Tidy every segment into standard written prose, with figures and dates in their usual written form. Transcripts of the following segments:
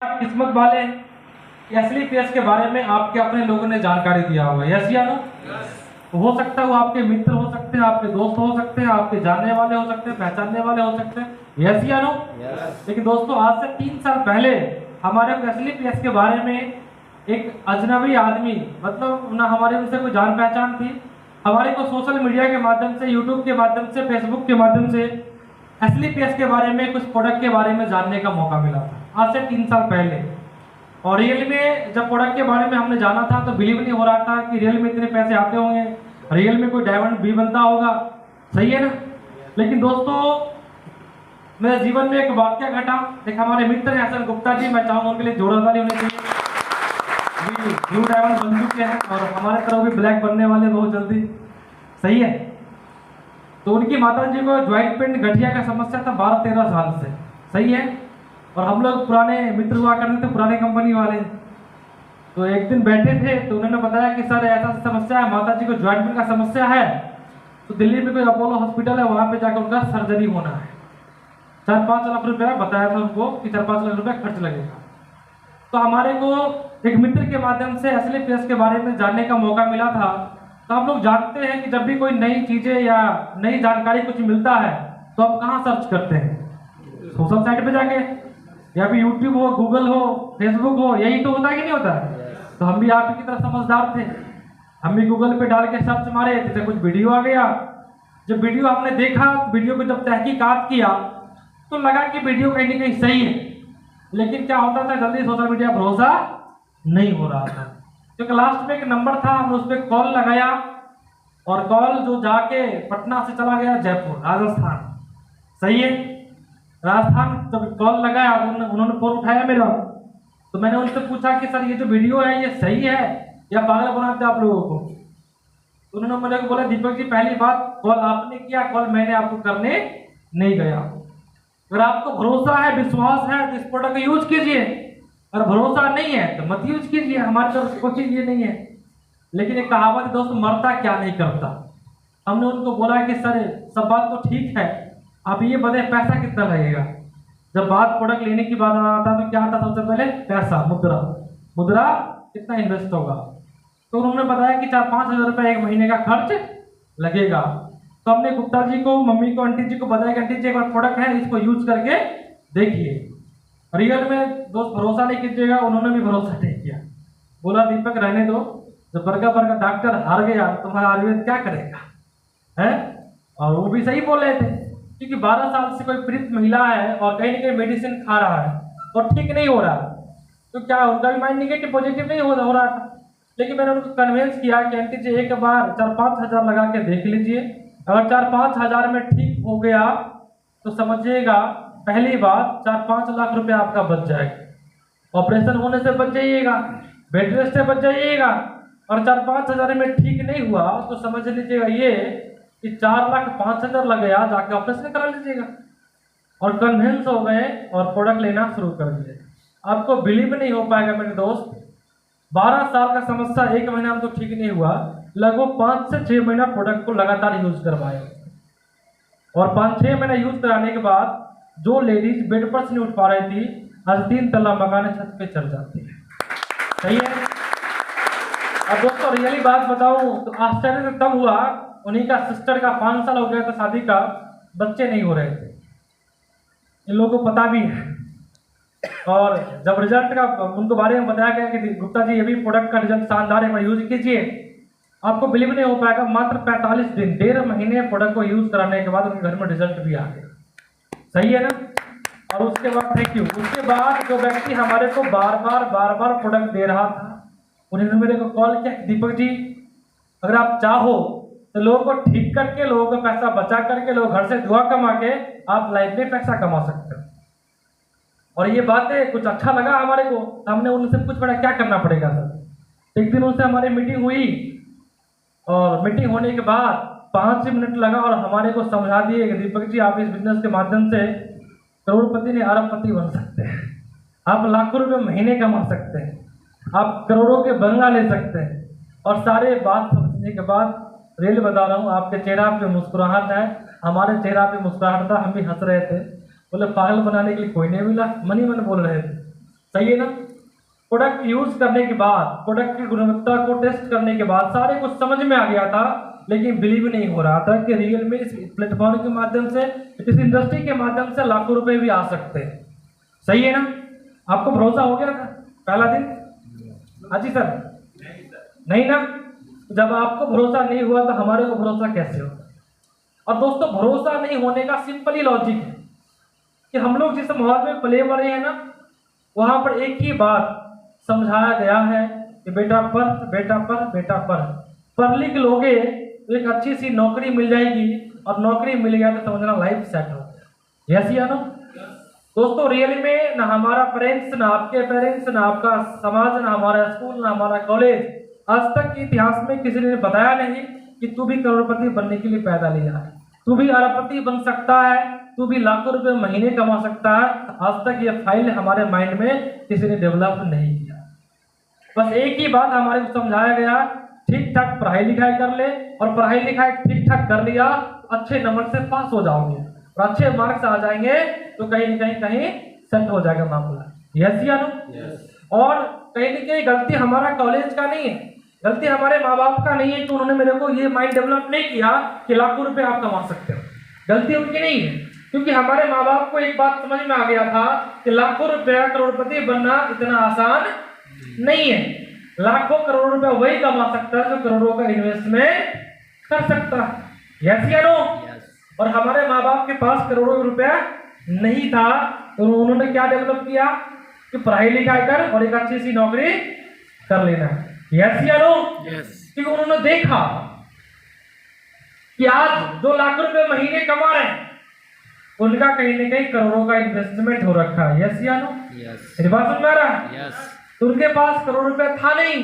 किस्मत वाले असली पेश के बारे में आपके अपने लोगों ने जानकारी दिया होगा। यस या नो? हो सकता है वो आपके मित्र हो सकते हैं, आपके दोस्त हो सकते हैं, आपके जानने वाले हो सकते हैं, पहचानने वाले हो सकते हैं। यस या नो? लेकिन दोस्तों आज से 3 साल पहले हमारे असली पेश के बारे में एक अजनबी आदमी, मतलब ना हमारे उनसे कोई जान पहचान थी, हमारे को सोशल मीडिया के माध्यम से, यूट्यूब के माध्यम से, फेसबुक के माध्यम से असली पेश के बारे में, कुछ प्रोडक्ट के बारे में जानने का मौका मिला था आज से 3 साल पहले। और रियल में जब प्रोडक्ट के बारे में हमने जाना था तो बिलीव नहीं हो रहा था कि रियल में इतने पैसे आते होंगे, रियल में कोई डायमंड भी बनता होगा। सही है ना? लेकिन दोस्तों मेरे जीवन में एक वाक्य घटा। एक हमारे मित्र हैं हसन गुप्ता जी, मैं चाहूँगा उनके लिए जोरदारी होनी चाहिए। ब्लू डायमंड बन चुके हैं और हमारे तरफ भी ब्लैक बनने वाले बहुत जल्दी। सही है? तो उनकी माता जी को ज्वाइंट पेन गठिया का समस्या था 12-13 साल से। सही है? और हम लोग पुराने मित्र हुआ करते थे, पुराने कंपनी वाले। तो एक दिन बैठे थे तो उन्होंने बताया कि सर ऐसा समस्या है, माता जी को ज्वाइंट पेन का समस्या है, तो दिल्ली में कोई अपोलो हॉस्पिटल है, वहाँ पे जाकर उनका सर्जरी होना है। 4-5 लाख रुपया बताया था उनको कि 4-5 लाख रुपया खर्च लगेगा। तो हमारे को एक मित्र के माध्यम से असली पेश के बारे में जानने का मौका मिला था। तो आप लोग जानते हैं कि जब भी कोई नई चीज़ें या नई जानकारी कुछ मिलता है तो आप कहाँ सर्च करते हैं? सोशल साइट पे जाके, या फिर यूट्यूब हो, गूगल हो, फेसबुक हो, यही तो होता है कि नहीं होता? तो हम भी आप की तरह समझदार थे, हम भी गूगल पे डाल के सर्च मारे, जैसे कुछ वीडियो आ गया। जब वीडियो आपने देखा, वीडियो को जब तहकीकात किया तो लगा कि वीडियो कहीं ना कहीं सही है, लेकिन क्या होता था जल्दी सोशल मीडिया भरोसा नहीं हो रहा था। क्योंकि लास्ट में एक नंबर था, हमने उस पर कॉल लगाया और कॉल जो जाके पटना से चला गया जयपुर, राजस्थान। सही है? राजस्थान जब कॉल लगाया तो उन्होंने फोन उठाया मेरा, तो मैंने उनसे पूछा कि सर ये जो वीडियो है ये सही है या पागल बनाते आप लोगों को? तो उन्होंने मेरे को बोला दीपक जी पहली बात कॉल आपने किया, कॉल मैंने आपको करने नहीं गया। अगर आपको भरोसा है, विश्वास है तो इस प्रोडक्ट का यूज कीजिए, और भरोसा नहीं है तो मत यूज कीजिए, हमारी तरफ से कोई चीज ये नहीं है। लेकिन एक कहावत है दोस्त, मरता क्या नहीं करता। हमने उनको बोला कि सर सब बात तो ठीक है, आप ये बताएं पैसा कितना लगेगा। जब बात प्रोडक्ट लेने की बात आता तो क्या आता सबसे पहले? पैसा, मुद्रा कितना इन्वेस्ट होगा। तो उन्होंने बताया कि 4-5 हज़ार रुपये एक महीने का खर्च लगेगा। तो हमने गुप्ता जी को, मम्मी को, आंटी जी को बताया कि आंटी जी एक बार प्रोडक्ट है, इसको यूज करके देखिए। रियल में दोस्त भरोसा नहीं कीजिएगा, उन्होंने भी भरोसा नहीं किया। बोला दीपक रहने दो, जब बरका डॉक्टर हार गया तो तुम्हारा आयुर्वेद क्या करेगा है? और वो भी सही बोल रहे थे, क्योंकि 12 साल से कोई पीड़ित महिला है और कहीं ना कहीं मेडिसिन खा रहा है और ठीक नहीं हो रहा, तो क्या उनका भी माइंड निगेटिव पॉजिटिव नहीं हो रहा था। लेकिन मैंने उनको कन्विंस किया कि आंटी जी एक बार 4-5 हज़ार लगा के देख लीजिए, अगर 4-5 हज़ार में ठीक हो गया तो समझिएगा पहली बात 4-5 लाख रुपया आपका बच जाएगा। ऑपरेशन होने से बच जाइएगा, बेड रेस्ट से बच जाइएगा। और 4-5 हज़ार में ठीक नहीं हुआ तो समझ लीजिएगा ये कि 4,05,000 लग गया, जाके ऑपरेशन करा लीजिएगा। और कन्विंस हो गए और प्रोडक्ट लेना शुरू कर दिए। आपको बिलीव नहीं हो पाएगा मेरे दोस्त, 12 साल का समस्या 1 महीना में तो ठीक नहीं हुआ, लगभग 5 से 6 महीना प्रोडक्ट को लगातार यूज करवाए। और 5-6 महीना यूज कराने के बाद जो लेडीज बेड पर से नहीं उठ पा रही थी, आज 3 तल्ला मकान छत पे चढ़ जाती है। सही है? अब दोस्तों रियली बात बताऊं तो आश्चर्य से तब हुआ, उन्हीं का सिस्टर का 5 साल हो गया था शादी का, बच्चे नहीं हो रहे थे। इन लोगों को पता भी है। और जब रिजल्ट का उनको बारे में बताया गया कि गुप्ता जी ये भी प्रोडक्ट का रिजल्ट शानदार है, यूज कीजिए, आपको बिलीव नहीं हो पाएगा, मात्र 45 दिन, 1.5 महीने प्रोडक्ट को यूज कराने के बाद उनके घर में रिजल्ट भी आ गया। सही है ना? और उसके बाद थैंक यू, उसके बाद जो व्यक्ति हमारे को बार बार प्रोडक्ट दे रहा था, उन्होंने मेरे को कॉल किया दीपक जी अगर आप चाहो तो लोगों को ठीक करके, लोगों का पैसा बचा करके, लोग घर से दुआ कमा के आप लाइफ में पैसा कमा सकते हो। और ये बातें कुछ अच्छा लगा हमारे को, तो हमने उनसे पूछ पड़ा क्या करना पड़ेगा सर। एक दिन उनसे हमारी मीटिंग हुई और मीटिंग होने के बाद 5 मिनट लगा और हमारे को समझा दिए कि दीपक जी आप इस बिजनेस के माध्यम से करोड़पति नहीं अरबपति बन सकते हैं, आप लाखों रुपए महीने कमा सकते हैं, आप करोड़ों के बंगला ले सकते हैं। और सारे बात समझने के बाद रियल बता रहा हूँ, आपके चेहरा पे मुस्कुराहट है, हमारे चेहरा पे मुस्कुराहट था, हम भी हंस रहे थे। बोले पागल बनाने के लिए कोई नहीं मिला, मन ही मन बोल रहे थे। सही है ना। प्रोडक्ट यूज करने के बाद, प्रोडक्ट की गुणवत्ता को टेस्ट करने के बाद सारे कुछ समझ में आ गया था, लेकिन बिलीव नहीं हो रहा था कि रियल में इस प्लेटफॉर्म के माध्यम से, इस इंडस्ट्री के माध्यम से लाखों रुपए भी आ सकते हैं। सही है ना। आपको भरोसा हो गया था पहला दिन? हाँ जी सर। नहीं ना। जब आपको भरोसा नहीं हुआ तो हमारे को भरोसा कैसे होगा? और दोस्तों, भरोसा नहीं होने का सिंपल ही लॉजिक है कि हम लोग जिस माहौल में पले बड़े हैं ना, वहां पर एक ही बात समझाया गया है कि बेटा पढ़, बेटा पढ़, बेटा पढ़ लिख लोगे तो एक अच्छी सी नौकरी मिल जाएगी, और नौकरी मिल गया तो समझना लाइफ सेट हो गया। यस या नो? दोस्तों, रियल में ना हमारा पेरेंट्स, ना आपके पेरेंट्स, ना आपका समाज, ना हमारा स्कूल, ना हमारा कॉलेज, आज तक के इतिहास में किसी ने बताया नहीं कि तू भी करोड़पति बनने के लिए पैदा लिया है, तू भी अरबपति बन सकता है, तू भी लाखों रुपए महीने कमा सकता है। आज तक ये फाइल हमारे माइंड में किसी ने डेवलप नहीं किया। बस एक ही बात हमारे को समझाया गया, ठीक ठाक पढ़ाई लिखाई कर ले, और पढ़ाई लिखाई ठीक ठाक कर लिया अच्छे नंबर से पास हो जाओगे, और अच्छे मार्क्स आ जाएंगे तो कहीं न कहीं सेट हो जाएगा मामला। यस या नो? और कहीं न कहीं गलती हमारा कॉलेज का नहीं है, गलती हमारे माँ बाप का नहीं है कि उन्होंने मेरे को ये माइंड डेवलप नहीं किया कि लाखों रुपए आप कमा सकते हो। गलती उनकी नहीं है, क्योंकि हमारे माँ बाप को एक बात समझ में आ गया था कि लाखों रुपया करोड़पति बनना इतना आसान नहीं है। लाखों करोड़ रुपया वही कमा सकता है जो करोड़ों का इन्वेस्टमेंट कर सकता है। यस या नो? और हमारे माँ बाप के पास करोड़ों रुपया नहीं था, तो उन्होंने क्या डेवलप किया कि पढ़ाई लिखाई कर और एक अच्छी सी नौकरी कर लेना। यस या नो? क्योंकि उन्होंने देखा कि आज 2 लाख रुपए महीने कमा रहे हैं, उनका कहीं न कहीं करोड़ों का इन्वेस्टमेंट हो रखा है। यस या नो? मेरी बात सुन रहा है? तो उनके पास करोड़ रुपए था नहीं,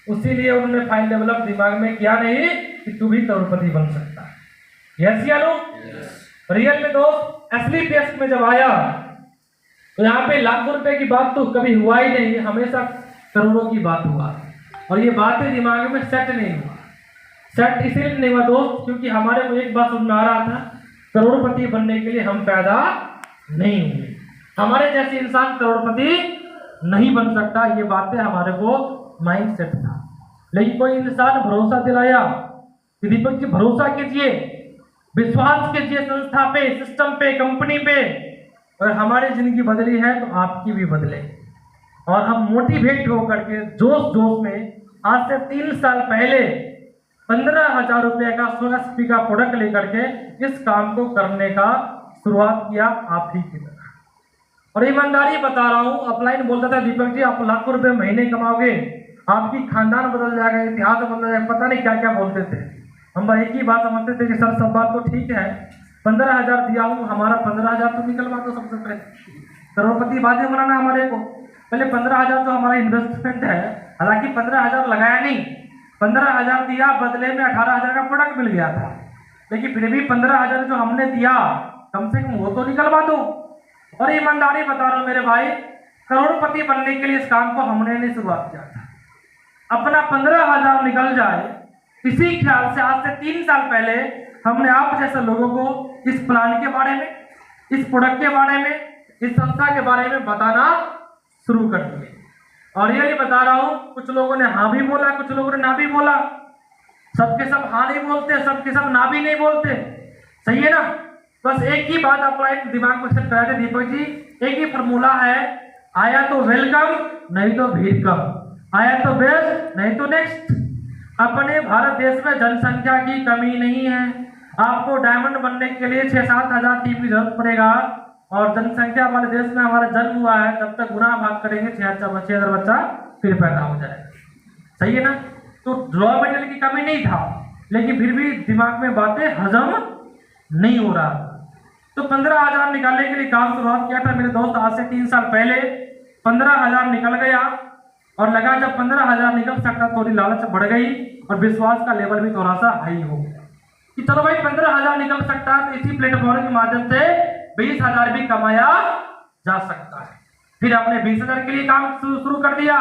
उसीलिए उन्होंने फाइल डेवलप दिमाग में किया नहीं कि तू भी करोड़पति बन सकता है। यस या नो? रियल में दोस्त, असली पेश में जब आया तो यहाँ पे लाखों रुपए की बात तो कभी हुआ ही नहीं, हमेशा करोड़ों की बात हुआ, और ये बातें दिमाग में सेट नहीं हुआ। सेट इसलिए नहीं हुआ दोस्त, क्योंकि हमारे को एक बात समझ में आ रहा था, करोड़पति बनने के लिए हम पैदा नहीं हुए, हमारे जैसे इंसान करोड़पति नहीं बन सकता। ये बातें हमारे को माइंड सेट था। लेकिन कोई इंसान भरोसा दिलाया कि दीपक जी भरोसा कीजिए, विश्वास कीजिए संस्था पे, सिस्टम पे, कंपनी पे, और हमारी जिंदगी बदली है तो आपकी भी बदले। और हम मोटिवेट होकर के जोश में आज से 3 साल पहले 15,000 रुपये का सोनास्पी का प्रोडक्ट लेकर के इस काम को करने का शुरुआत किया आप ही की तरह। और ईमानदारी बता रहा हूँ, अपलाइन बोलता था दीपक जी आप लाखों रुपए महीने कमाओगे, आपकी खानदान बदल जाएगा, इतिहास बदल जाएगा, पता नहीं क्या क्या बोलते थे। हम एक ही बात समझते थे कि सर सब बात तो ठीक है, 15,000 दिया हूँ, हमारा 15,000 तो निकलवा दो सबसे पहले, करोड़पति बातें बनाना हमारे को, पहले 15,000 तो हमारा इन्वेस्टमेंट है। हालांकि 15,000 लगाया नहीं, 15,000 दिया, बदले में 18,000 का प्रोडक्ट मिल गया था, लेकिन फिर भी 15,000 जो हमने दिया कम से कम वो तो निकलवा दो। और ईमानदारी बता रहा हूँ मेरे भाई, करोड़पति बनने के लिए इस काम को हमने नहीं शुरुआत किया था। अपना 15,000 निकल जाए इसी ख्याल से आज से 3 साल पहले हमने आप जैसे लोगों को इस प्लान के बारे में, इस प्रोडक्ट के बारे में, इस संस्था के बारे में बताना शुरू कर दिए। और ये बता रहा हूँ, कुछ लोगों ने हाँ भी बोला, कुछ लोगों ने ना भी बोला, सबके सब हाँ नहीं बोलते, सबके सब ना भी नहीं बोलते। सही है ना? बस एक ही बात अपना दिमाग में सेट करा दे दीपक जी, एक ही फॉर्मूला है, आया तो वेलकम, नहीं तो भीड़ कम, आया तो बेस्ट, नहीं तो नेक्स्ट। अपने भारत देश में जनसंख्या की कमी नहीं है, आपको डायमंड बनने के लिए 6-7 हजार टीम की जरूरत पड़ेगा, और जनसंख्या वाले देश में हमारा जन्म हुआ है, जब तक गुना भाग करेंगे 6,000 बच्चा फिर पैदा हो जाएगा। सही है ना? तो रॉ मटेरियल की कमी नहीं था, लेकिन फिर भी दिमाग में बातें हजम नहीं हो रहा। तो 15,000 निकालने के लिए काम शुरुआत किया था मेरे दोस्त, आज से 3 साल पहले 15,000 निकल गया, और लगा जब 15,000 निकल सकता थोड़ी लालच बढ़ गई, और विश्वास का लेवल भी थोड़ा सा हाई हो गया कि चलो भाई 15,000 निकल सकता है, तो इसी प्लेटफॉर्म के माध्यम से 20,000 भी कमाया जा सकता है। फिर हमने 20,000 के लिए काम शुरू कर दिया,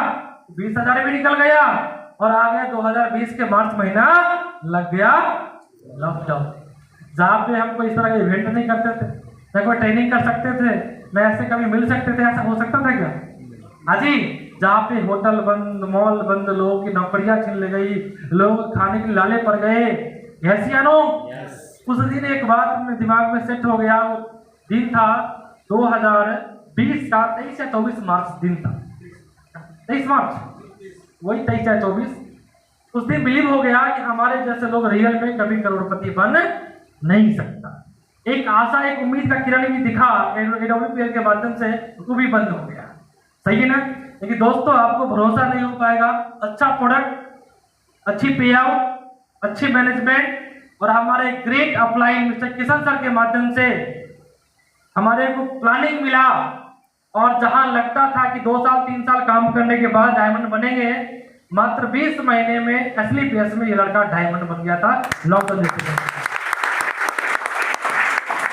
20,000 भी निकल गया, और आ गया 2020 के मार्च महीना, लग गया लॉकडाउन, जहाँ पे हम कोई इस तरह के इवेंट नहीं करते थे, न कोई ट्रेनिंग कर सकते थे, न ऐसे कभी मिल सकते थे। ऐसा हो सकता था क्या? हाँ जी, जहाँ पे होटल बंद, मॉल बंद, लोगों की नौकरियां छीन ली गई, लोग खाने के लाले पड़ गए, यस या नो? उस दिन एक बात अपने दिमाग में सेट हो गया। वो दिन था 2020 का 23 या 24 मार्च दिन था, 23 मार्च, वही 23 या 24। उस दिन बिलीव हो गया कि हमारे जैसे लोग रियल में कभी करोड़पति बन नहीं सकता। एक आशा, एक उम्मीद का किरण भी दिखा AWPL के माध्यम से, वो भी बंद हो गया। सही है ना? लेकिन दोस्तों, आपको भरोसा नहीं हो पाएगा। अच्छा प्रोडक्ट, अच्छी पे आउट, अच्छी मैनेजमेंट और हमारे great upline mister Kishan sir के माध्यम से हमारे को प्लानिंग मिला, और जहां लगता था कि 2 साल 3 साल काम करने के बाद डायमंड बनेंगे, मात्र 20 महीने में SLPS में ये लड़का डायमंड बन गया था लॉकडाउन जैसे।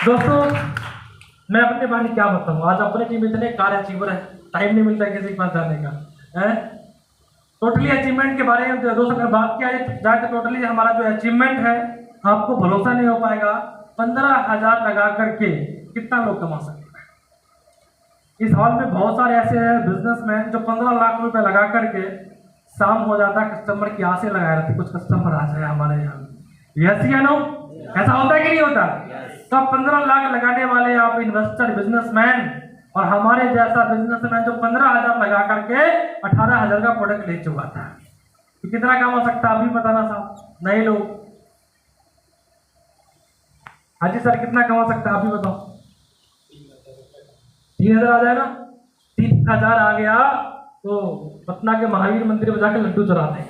दोस्तों, मैं अपने बारे में क्या बताऊं, आज अपने टीम में इतने कार अचीवर है, टाइम नहीं मिलता किसी के पास जाने का है। टोटली अचीवमेंट के बारे में दोस्तों अगर बात किया जाए तो टोटली हमारा जो अचीवमेंट है, आपको भरोसा नहीं हो पाएगा, 15,000 लगा करके कितना लोग कमा सकते हैं। इस हॉल में बहुत सारे ऐसे हैं बिजनेसमैन जो 15 लाख रुपए लगा करके शाम हो जाता है कस्टमर की आसे लगाए रहते, कुछ कस्टमर आ जाए हमारे यहाँ। यस या नो? ऐसा होता है कि नहीं होता? तो 15 लाख लगाने वाले आप इन्वेस्टर बिजनेसमैन, और हमारे जैसा बिजनेसमैन जो 15,000 लगा करके 18,000 का प्रोडक्ट ले चुका था, तो कितना कमा सकता है अभी बताना साहब, नए लोग। हाँ जी सर, कितना कमा सकता है अभी बताओ? 3,000 आ जाएगा? 3,000 आ गया तो पटना के महावीर मंदिर में जाकर लड्डू चढ़ाते हैं।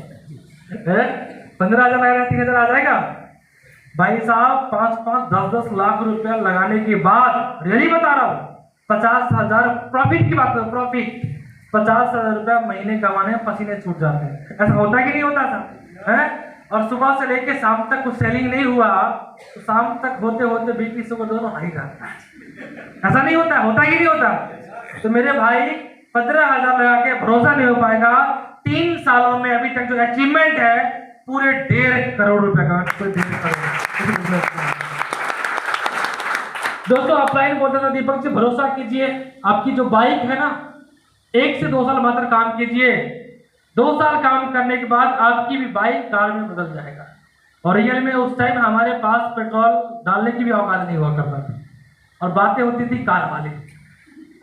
15,000 लगाया 3,000 आ जाएगा भाई साहब। 5-5, 10-10 लाख रुपया लगाने के बाद, रियली बता रहा हूँ, 50,000 प्रॉफिट की बात करो, प्रॉफिट 50,000 रुपया महीने कमाने में पसीने छूट जाते हैं। ऐसा होता कि नहीं होता था है? और सुबह से लेके शाम तक कुछ सेलिंग नहीं हुआ तो शाम तक होते होते बीपी शुगर दोनों हाई जाता है। ऐसा नहीं होता? होता कि नहीं होता? तो मेरे भाई 15,000 लगा के भरोसा नहीं हो पाएगा। 3 सालों में अभी तक जो अचीवमेंट है पूरे 1.5 करोड़ रुपए का, दोस्तों अपलाइन बोलते थे दीपक जी, भरोसा कीजिए, आपकी जो बाइक है ना, 1 से 2 साल मात्र काम कीजिए, 2 साल काम करने के बाद आपकी भी बाइक कार में बदल जाएगा। और रियल में उस टाइम हमारे पास पेट्रोल डालने की भी औकात नहीं हुआ करता था, और बातें होती थी कार वाली,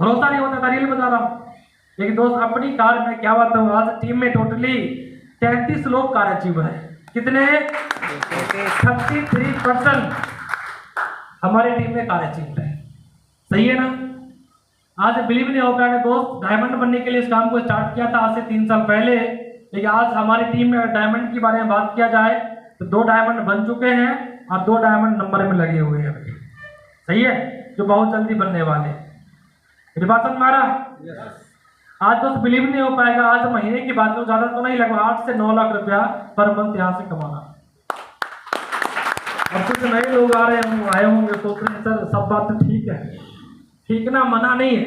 भरोसा नहीं होता था, रियल बता रहा हूँ। लेकिन दोस्त अपनी कार में क्या बात है, आज टीम में टोटली 33 लोग कार अचीवर है। कितने? 33% हमारे टीम में कार अचीवर है। सही है ना? आज बिलीव नहीं हो पाएगा दोस्त, डायमंड बनने के लिए इस काम को स्टार्ट किया था आज से 3 साल पहले, लेकिन आज हमारी टीम में डायमंड के बारे में बात किया जाए तो 2 डायमंड बन चुके हैं और 2 डायमंड नंबर में लगे हुए हैं। सही है? जो बहुत जल्दी बनने वाले हैं। बात समझ में आ रहा? आज दोस्त बिलीव नहीं हो पाएगा, आज महीने की बात करो, ज्यादा तो नहीं, लगभग 8 से 9 लाख रुपया पर मंथ यहाँ से कमाना। और कुछ नए लोग आए होंगे सोच रहे हैं सर सब बात तो ठीक है, ठीक ना, मना नहीं है,